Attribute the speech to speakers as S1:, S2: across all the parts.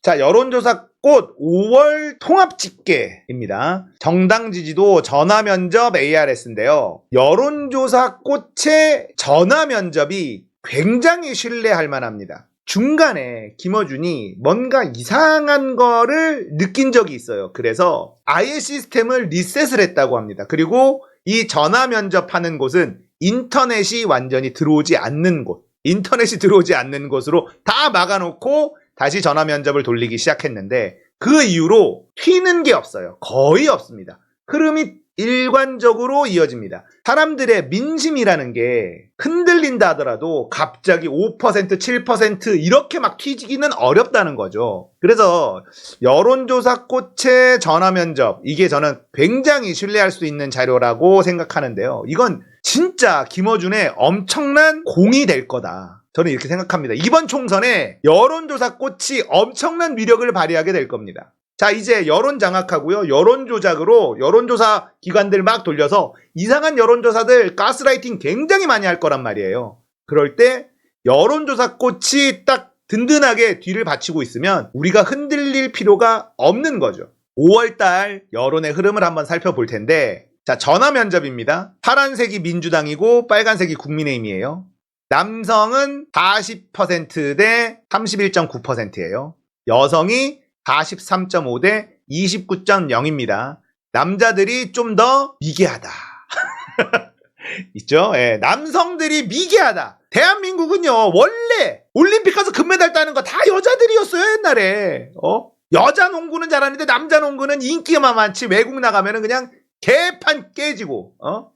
S1: 자, 여론조사 꽃 5월 통합집계입니다. 정당 지지도 전화면접 ARS인데요. 여론조사 꽃의 전화면접이 굉장히 신뢰할 만합니다. 중간에 김어준이 뭔가 이상한 거를 느낀 적이 있어요. 그래서 아예 시스템을 리셋을 했다고 합니다. 그리고 이 전화 면접하는 곳은 인터넷이 완전히 들어오지 않는 곳, 인터넷이 들어오지 않는 곳으로 다 막아놓고 다시 전화 면접을 돌리기 시작했는데 그 이후로 튀는 게 없어요. 거의 없습니다. 흐름이 일관적으로 이어집니다. 사람들의 민심이라는 게 흔들린다 하더라도 갑자기 5%, 7% 이렇게 막 튀기는 어렵다는 거죠. 그래서 여론조사 꽃의 전화면접, 이게 저는 굉장히 신뢰할 수 있는 자료라고 생각하는데요. 이건 진짜 김어준의 엄청난 공이 될 거다. 저는 이렇게 생각합니다. 이번 총선에 여론조사 꽃이 엄청난 위력을 발휘하게 될 겁니다. 자, 이제 여론 장악하고요. 여론 조작으로 여론조사 기관들 막 돌려서 이상한 여론조사들 가스라이팅 굉장히 많이 할 거란 말이에요. 그럴 때 여론조사 꽃이 딱 든든하게 뒤를 받치고 있으면 우리가 흔들릴 필요가 없는 거죠. 5월달 여론의 흐름을 한번 살펴볼 텐데, 자, 전화 면접입니다. 파란색이 민주당이고 빨간색이 국민의힘이에요. 남성은 40% 대 31.9%예요. 여성이 43.5 대 29.0입니다. 남자들이 좀 더 미개하다. 있죠? 예, 남성들이 미개하다. 대한민국은요, 원래 올림픽 가서 금메달 따는 거 다 여자들이었어요, 옛날에. 여자 농구는 잘하는데 남자 농구는 인기만 많지, 외국 나가면은 그냥 개판 깨지고,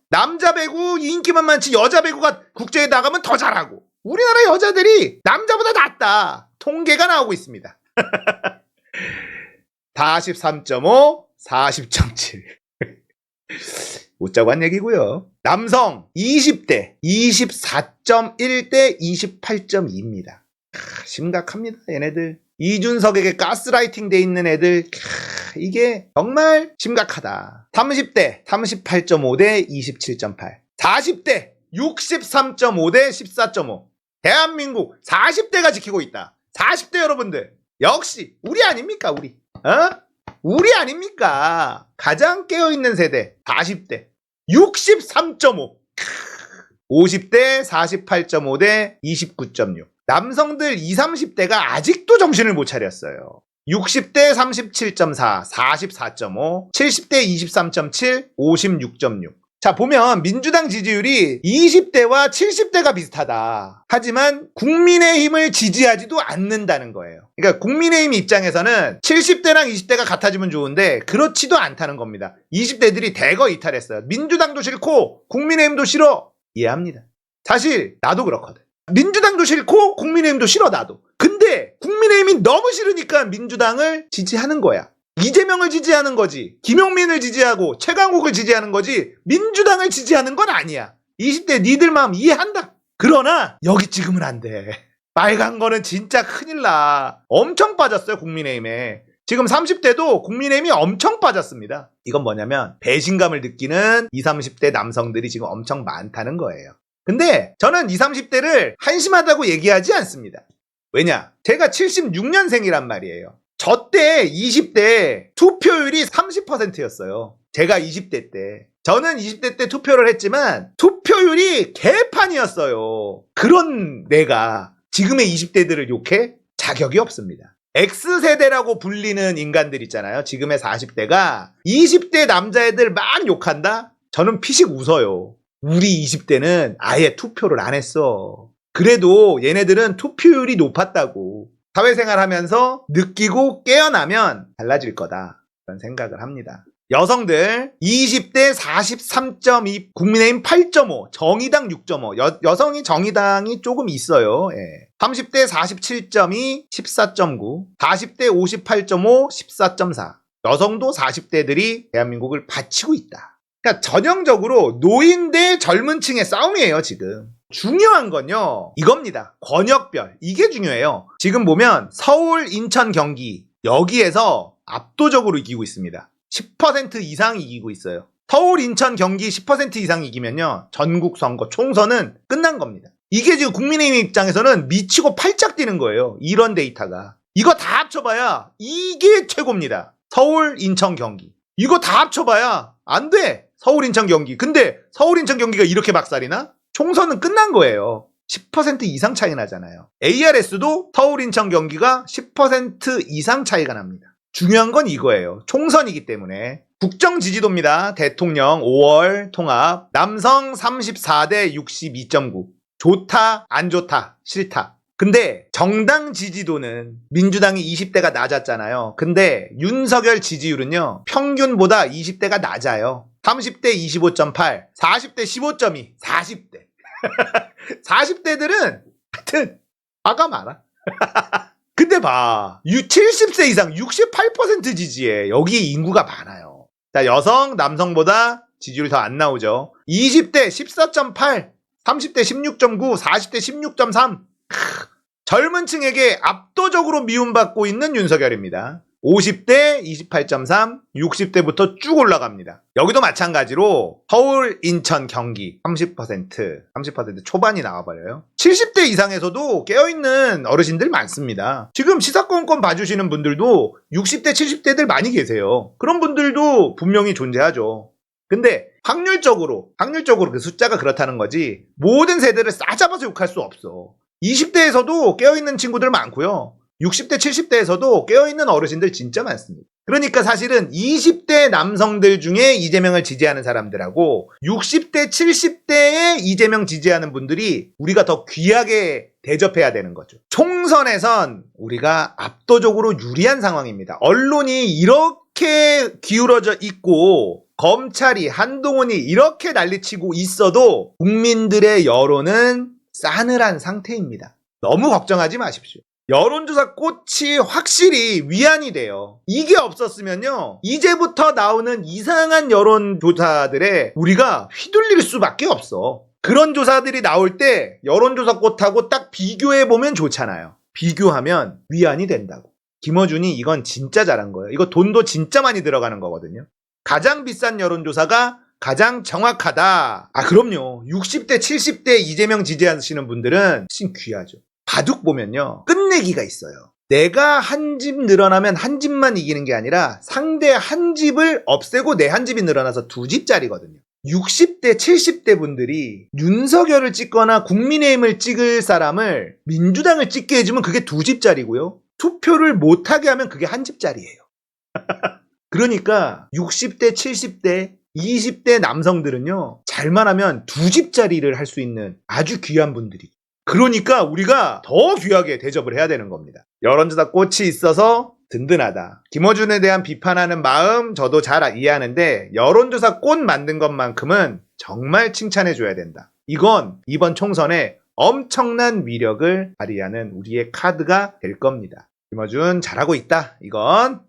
S1: 남자 배구 인기만 많지 여자 배구가 국제에 나가면 더 잘하고. 우리나라 여자들이 남자보다 낫다. 통계가 나오고 있습니다. 43.5, 40.7. 웃자고 한 얘기고요. 남성 20대 24.1 대 28.2입니다. 심각합니다, 얘네들. 이준석에게 가스라이팅 돼 있는 애들, 이게 정말 심각하다. 30대 38.5 대 27.8. 40대 63.5 대 14.5. 대한민국 40대가 지키고 있다. 40대 여러분들, 역시 우리 아닙니까, 우리? 우리 아닙니까? 가장 깨어있는 세대 40대 63.5. 50대 48.5 대 29.6. 남성들 20, 30대가 아직도 정신을 못 차렸어요. 60대 37.4, 44.5, 70대 23.7, 56.6. 자, 보면 민주당 지지율이 20대와 70대가 비슷하다. 하지만 국민의힘을 지지하지도 않는다는 거예요. 그러니까 국민의힘 입장에서는 70대랑 20대가 같아지면 좋은데 그렇지도 않다는 겁니다. 20대들이 대거 이탈했어요. 민주당도 싫고 국민의힘도 싫어. 이해합니다. 사실 나도 그렇거든. 민주당도 싫고 국민의힘도 싫어, 나도. 근데 국민의힘이 너무 싫으니까 민주당을 지지하는 거야. 이재명을 지지하는 거지, 김용민을 지지하고 최강욱을 지지하는 거지, 민주당을 지지하는 건 아니야. 20대 니들 마음 이해한다. 그러나 여기 찍으면 안 돼. 빨간 거는 진짜 큰일 나. 엄청 빠졌어요, 국민의힘에. 지금 30대도 국민의힘이 엄청 빠졌습니다. 이건 뭐냐면 배신감을 느끼는 20, 30대 남성들이 지금 엄청 많다는 거예요. 근데 저는 20, 30대를 한심하다고 얘기하지 않습니다. 왜냐? 제가 76년생이란 말이에요. 저 때 20대 투표율이 30%였어요. 제가 20대 때. 저는 20대 때 투표를 했지만 투표율이 개판이었어요. 그런 내가 지금의 20대들을 욕해? 자격이 없습니다. X세대라고 불리는 인간들 있잖아요. 지금의 40대가 20대 남자애들 막 욕한다? 저는 피식 웃어요. 우리 20대는 아예 투표를 안 했어. 그래도 얘네들은 투표율이 높았다고. 사회생활 하면서 느끼고 깨어나면 달라질 거다. 그런 생각을 합니다. 여성들 20대 43.2, 국민의힘 8.5, 정의당 6.5. 여성이 정의당이 조금 있어요. 예. 30대 47.2, 14.9, 40대 58.5, 14.4. 여성도 40대들이 대한민국을 바치고 있다. 그러니까 전형적으로 노인 대 젊은 층의 싸움이에요, 지금. 중요한 건요, 이겁니다. 권역별. 이게 중요해요. 지금 보면 서울, 인천, 경기 여기에서 압도적으로 이기고 있습니다. 10% 이상 이기고 있어요. 서울, 인천, 경기 10% 이상 이기면요, 전국 선거, 총선은 끝난 겁니다. 이게 지금 국민의힘 입장에서는 미치고 팔짝 뛰는 거예요. 이런 데이터가. 이거 다 합쳐봐야 이게 최고입니다. 서울, 인천, 경기. 이거 다 합쳐봐야 안 돼. 서울, 인천, 경기. 근데 서울, 인천, 경기가 이렇게 박살이나? 총선은 끝난 거예요. 10% 이상 차이 나잖아요. ARS도 서울, 인천, 경기가 10% 이상 차이가 납니다. 중요한 건 이거예요. 총선이기 때문에. 국정 지지도입니다. 대통령 5월 통합. 남성 34대 62.9. 좋다, 안 좋다, 싫다. 근데 정당 지지도는 민주당이 20대가 낮았잖아요. 근데 윤석열 지지율은요, 평균보다 20대가 낮아요. 30대 25.8, 40대 15.2, 40대. 40대들은 하여튼 화가 많아. 근데 봐, 70세 이상 68% 지지해. 여기 인구가 많아요. 자, 여성, 남성보다 지지율이 더 안 나오죠. 20대 14.8, 30대 16.9, 40대 16.3. 젊은 층에게 압도적으로 미움받고 있는 윤석열입니다. 50대 28.3, 60대부터 쭉 올라갑니다. 여기도 마찬가지로 서울, 인천, 경기 30% 초반이 나와버려요. 70대 이상에서도 깨어있는 어르신들 많습니다. 지금 시사건건 봐주시는 분들도 60대, 70대들 많이 계세요. 그런 분들도 분명히 존재하죠. 근데 확률적으로 그 숫자가 그렇다는 거지 모든 세대를 싸잡아서 욕할 수 없어. 20대에서도 깨어있는 친구들 많고요. 60대, 70대에서도 깨어있는 어르신들 진짜 많습니다. 그러니까 사실은 20대 남성들 중에 이재명을 지지하는 사람들하고 60대, 70대에 이재명 지지하는 분들이 우리가 더 귀하게 대접해야 되는 거죠. 총선에선 우리가 압도적으로 유리한 상황입니다. 언론이 이렇게 기울어져 있고 검찰이, 한동훈이 이렇게 난리치고 있어도 국민들의 여론은 싸늘한 상태입니다. 너무 걱정하지 마십시오. 여론조사 꽃이 확실히 위안이 돼요. 이게 없었으면요, 이제부터 나오는 이상한 여론조사들에 우리가 휘둘릴 수밖에 없어. 그런 조사들이 나올 때 여론조사 꽃하고 딱 비교해보면 좋잖아요. 비교하면 위안이 된다고. 김어준이 이건 진짜 잘한 거예요. 이거 돈도 진짜 많이 들어가는 거거든요. 가장 비싼 여론조사가 가장 정확하다. 아, 그럼요. 60대, 70대 이재명 지지하시는 분들은 훨씬 귀하죠. 바둑 보면요, 끝내기가 있어요. 내가 한 집 늘어나면 한 집만 이기는 게 아니라 상대 한 집을 없애고 내 한 집이 늘어나서 두 집짜리거든요. 60대, 70대 분들이 윤석열을 찍거나 국민의힘을 찍을 사람을 민주당을 찍게 해주면 그게 두 집짜리고요. 투표를 못하게 하면 그게 한 집짜리예요. 그러니까 60대, 70대, 20대 남성들은요, 잘만 하면 두 집짜리를 할 수 있는 아주 귀한 분들이. 그러니까 우리가 더 귀하게 대접을 해야 되는 겁니다. 여론조사 꽃이 있어서 든든하다. 김어준에 대한 비판하는 마음 저도 잘 이해하는데 여론조사 꽃 만든 것만큼은 정말 칭찬해줘야 된다. 이건 이번 총선에 엄청난 위력을 발휘하는 우리의 카드가 될 겁니다. 김어준 잘하고 있다. 이건